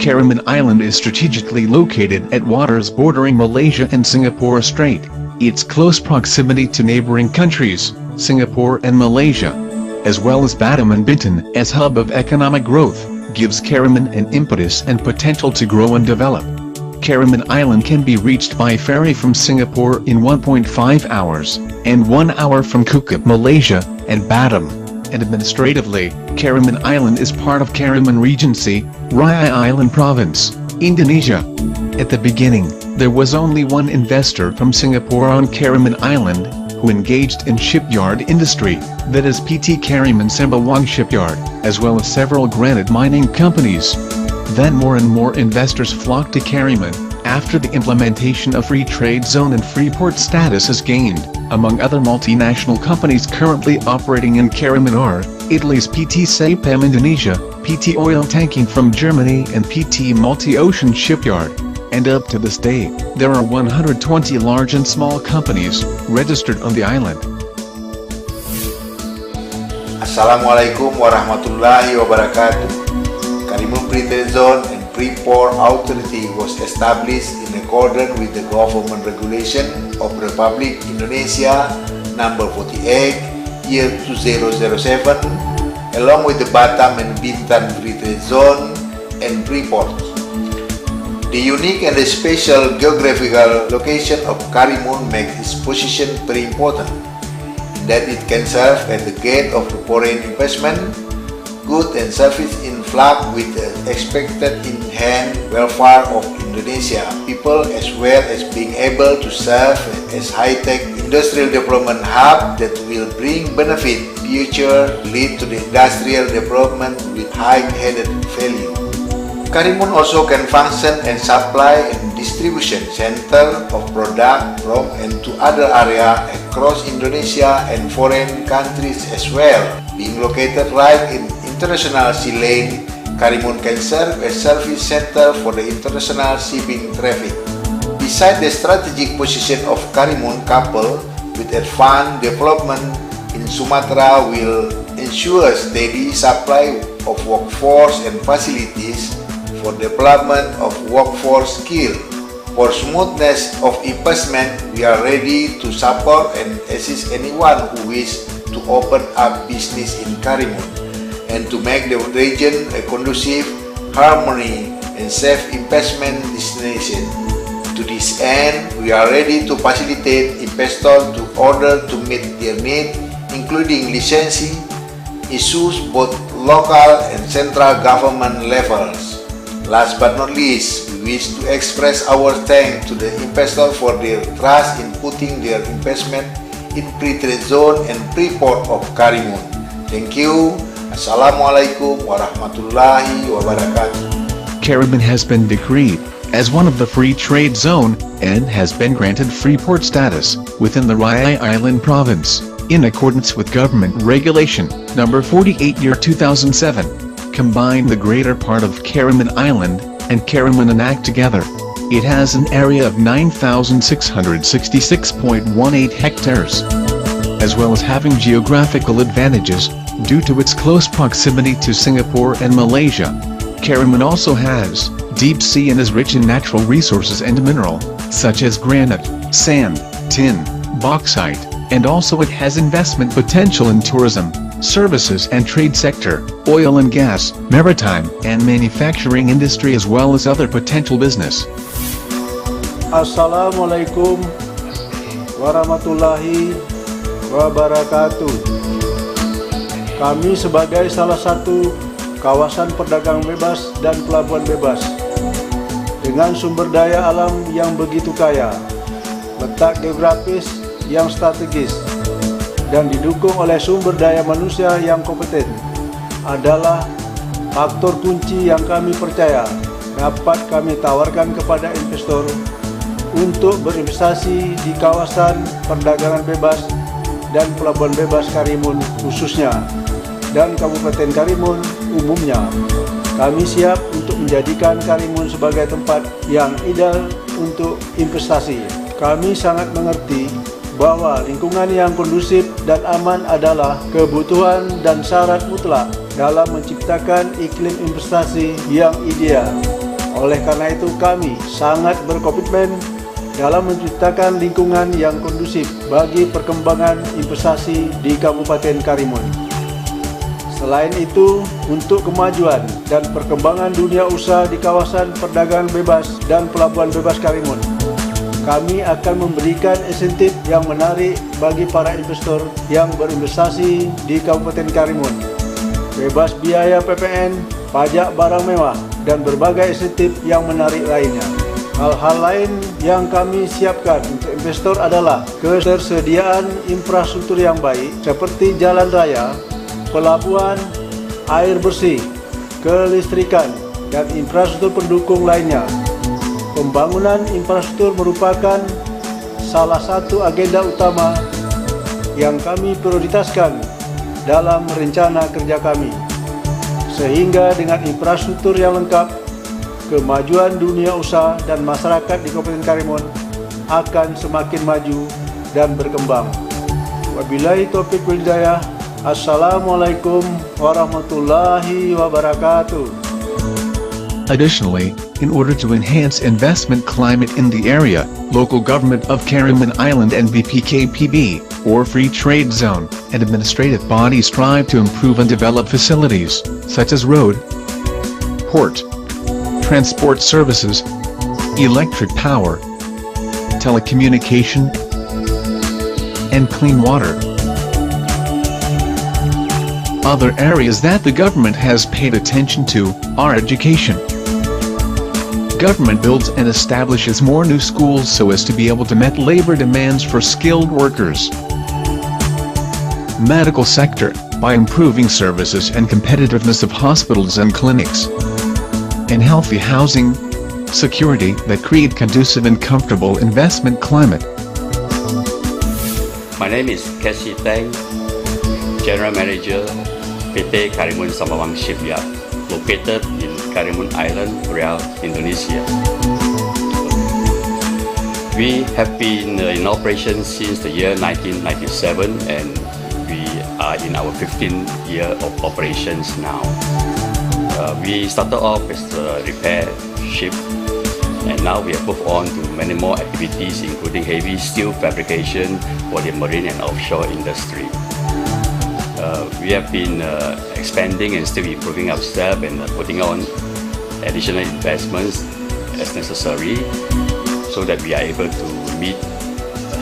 Karimun Island is strategically located at waters bordering Malaysia and Singapore Strait. Its close proximity to neighboring countries, Singapore and Malaysia, as well as Badan and Bintan as hub of economic growth, gives Karimun an impetus and potential to grow and develop. Karimun Island can be reached by ferry from Singapore in 1.5 hours, and 1 hour from Kukup, Malaysia, and Batam. And administratively, Karimun Island is part of Karimun Regency, Raya Island Province, Indonesia. At the beginning, there was only one investor from Singapore on Karimun Island, who engaged in shipyard industry, that is BPKarimun Sembawang Shipyard, as well as several granite mining companies. Then more and more investors flocked to Karimun, after the implementation of free trade zone and free port status is gained. Among other multinational companies currently operating in Karimun are, Italy's PT Sapam Indonesia, PT Oil Tanking from Germany and PT Multi-Ocean Shipyard. And up to this day, there are 120 large and small companies registered on the island. Assalamualaikum warahmatullahi wabarakatuh. Karimun Free Trade Zone and Free Port Authority was established in accordance with the Government Regulation of Republic Indonesia Number 48, year 2007, along with the Batam and Bintan Free Trade Zone and Free Ports. The unique and the special geographical location of Karimun makes its position very important, in that it can serve as the gate of the foreign investment, goods and service influx with the expected enhanced welfare of Indonesia people, as well as being able to serve as high-tech industrial development hub that will bring benefit future, lead to the industrial development with high added value. Karimun also can function as supply and distribution center of product from and to other areas across Indonesia and foreign countries as well. Being located right in international sea lane, Karimun can serve as service center for the international shipping traffic. Besides the strategic position of Karimun, coupled with advanced development in Sumatra, will ensure steady supply of workforce and facilities for development of workforce skill. For smoothness of investment, we are ready to support and assist anyone who wishes to open up business in Karimun, and to make the region a conducive, harmony, and safe investment destination. To this end, we are ready to facilitate investors to order to meet their needs, including licensing issues both local and central government levels. Last but not least, we wish to express our thanks to the investors for their trust in putting their investment in Free Trade Zone and Free Port of Karimun. Thank you. Assalamualaikum warahmatullahi wabarakatuh. Karimun has been decreed as one of the free trade zone and has been granted free port status within the Raya Island Province, in accordance with Government Regulation Number 48 year 2007. Combine the greater part of Karimun Island and Karimun Anak together. It has an area of 9,666.18 hectares. As well as having geographical advantages, due to its close proximity to Singapore and Malaysia. Karimun also has deep sea and is rich in natural resources and mineral, such as granite, sand, tin, bauxite, and also it has investment potential in tourism, services and trade sector, oil and gas, maritime and manufacturing industry, as well as other potential business. Assalamualaikum warahmatullahi wabarakatuh. Kami sebagai salah satu kawasan perdagangan bebas dan pelabuhan bebas dengan sumber daya alam yang begitu kaya, letak geografis yang strategis, dan didukung oleh sumber daya manusia yang kompeten adalah faktor kunci yang kami percaya dapat kami tawarkan kepada investor untuk berinvestasi di kawasan perdagangan bebas dan pelabuhan bebas Karimun khususnya, dan Kabupaten Karimun umumnya. Kami siap untuk menjadikan Karimun sebagai tempat yang ideal untuk investasi. Kami sangat mengerti bahwa lingkungan yang kondusif dan aman adalah kebutuhan dan syarat mutlak dalam menciptakan iklim investasi yang ideal. Oleh karena itu kami sangat berkomitmen dalam menciptakan lingkungan yang kondusif bagi perkembangan investasi di Kabupaten Karimun. Selain itu, untuk kemajuan dan perkembangan dunia usaha di kawasan perdagangan bebas dan Pelabuhan Bebas Karimun, kami akan memberikan insentif yang menarik bagi para investor yang berinvestasi di Kabupaten Karimun. Bebas biaya PPN, pajak barang mewah, dan berbagai insentif yang menarik lainnya. Hal-hal lain yang kami siapkan untuk investor adalah ketersediaan infrastruktur yang baik seperti jalan raya, pelabuhan, air bersih, kelistrikan, dan infrastruktur pendukung lainnya. Pembangunan infrastruktur merupakan salah satu agenda utama yang kami prioritaskan dalam rencana kerja kami. Sehingga dengan infrastruktur yang lengkap, kemajuan dunia usaha dan masyarakat di Kabupaten Karimun akan semakin maju dan berkembang. Wabillahi taufiq wal hidayah. Assalamualaikum warahmatullahi wabarakatuh. Additionally, in order to enhance investment climate in the area, local government of Karimun Island and BPKPB, or Free Trade Zone, and administrative bodies strive to improve and develop facilities, such as road, port, transport services, electric power, telecommunication, and clean water. Other areas that the government has paid attention to are education. Government builds and establishes more new schools so as to be able to meet labor demands for skilled workers. Medical sector, by improving services and competitiveness of hospitals and clinics. And healthy housing, security that create conducive and comfortable investment climate. My name is Cassie Tang, General Manager, BPKarimun Sembawang Shipyard, located in Karimun Island, Riau, Indonesia. We have been in operation since the year 1997 and we are in our 15th year of operations now. We started off as a repair ship and now we have moved on to many more activities including heavy steel fabrication for the marine and offshore industry. We have been expanding and still improving ourselves and putting on additional investments as necessary so that we are able to meet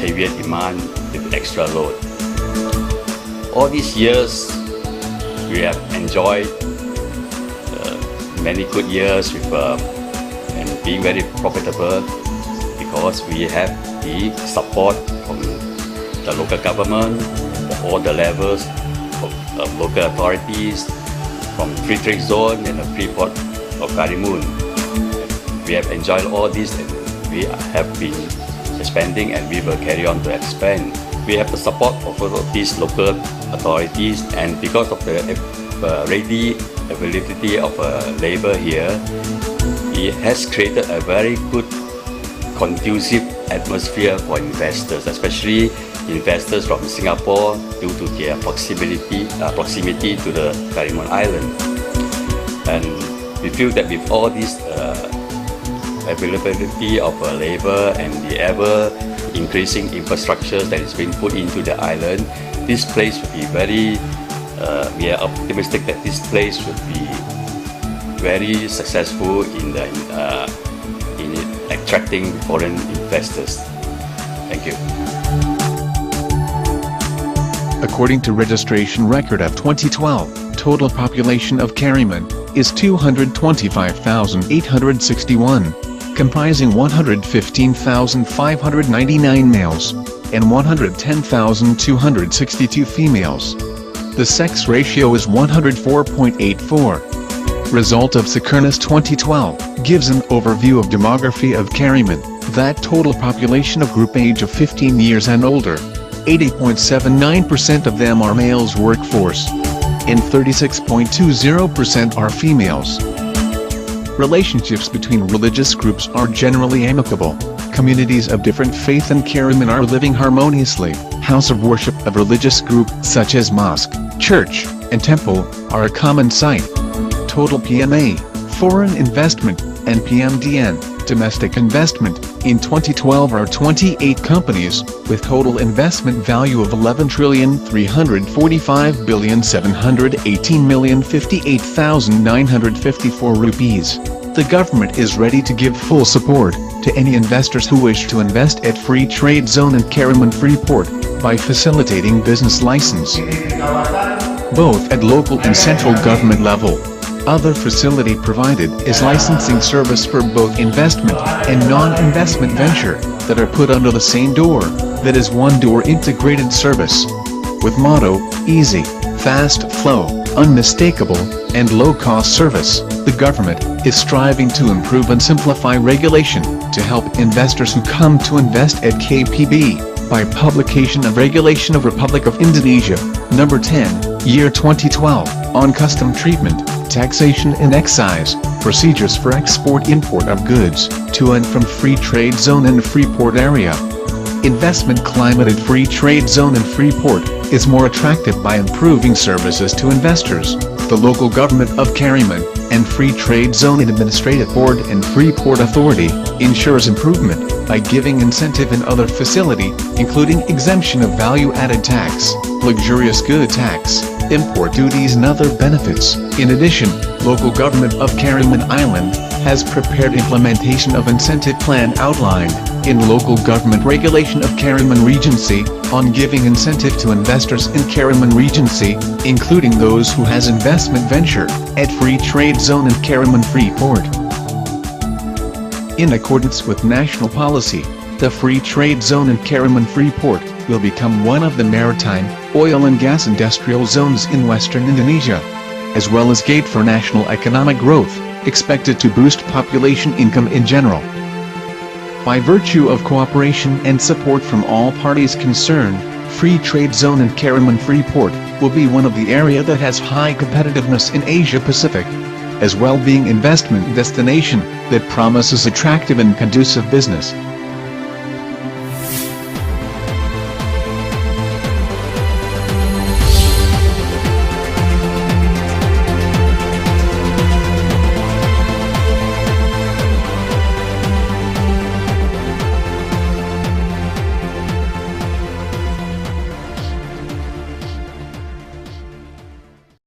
heavier demand with extra load. All these years we have enjoyed many good years with and being very profitable because we have the support from the local government, all the levels of local authorities, from Free Trade Zone and the Free Port of Karimun. We have enjoyed all this and we have been expanding and we will carry on to expand. We have the support of all of these local authorities and because of the ready availability of labor here, it has created a very good conducive atmosphere for investors, especially investors from Singapore due to their proximity to the Karimun Island. And we feel that with all this availability of labor and the ever increasing infrastructure that is being put into the island, this place will be very, we are optimistic that this place will be very successful in attracting foreign investors. Thank you. According to registration record of 2012, total population of Karimun is 225,861, comprising 115,599 males and 110,262 females. The sex ratio is 104.84. Result of Securnus 2012 gives an overview of demography of Karimun, that total population of group age of 15 years and older, 80.79% of them are males workforce, and 36.20% are females. Relationships between religious groups are generally amicable. Communities of different faith in Karimun are living harmoniously. House of worship of religious group such as mosque, church, and temple are a common sight. Total PMA, foreign investment, and PMDN, domestic investment, in 2012 are 28 companies, with total investment value of 11,345,718,058,954 rupees. The government is ready to give full support to any investors who wish to invest at Free Trade Zone and Karimun Freeport by facilitating business license, both at local and central government level. Other facility provided is licensing service for both investment and non-investment venture that are put under the same door, that is one door integrated service. With motto, easy, fast flow, unmistakable, and low-cost service, the government is striving to improve and simplify regulation to help investors who come to invest at KPB, by publication of Regulation of Republic of Indonesia, Number 10, Year 2012, on custom treatment, taxation and excise, procedures for export-import of goods, to and from Free Trade Zone and Freeport area. Investment climate at Free Trade Zone and Freeport is more attractive by improving services to investors. The local government of Karimun and Free Trade Zone Administrative Board and Freeport Authority ensures improvement by giving incentive in other facility, including exemption of value-added tax, luxurious good tax, import duties and other benefits. In addition, local government of Karimun Island has prepared implementation of incentive plan outlined in local government regulation of Karimun Regency on giving incentive to investors in Karimun Regency, including those who has investment venture at Free Trade Zone and Karimun Freeport. In accordance with national policy, the Free Trade Zone and Karimun Freeport will become one of the maritime, oil and gas industrial zones in western Indonesia, as well as gate for national economic growth, expected to boost population income in general. By virtue of cooperation and support from all parties concerned, Free Trade Zone and Karimun Freeport will be one of the area that has high competitiveness in Asia Pacific, as well being investment destination that promises attractive and conducive business.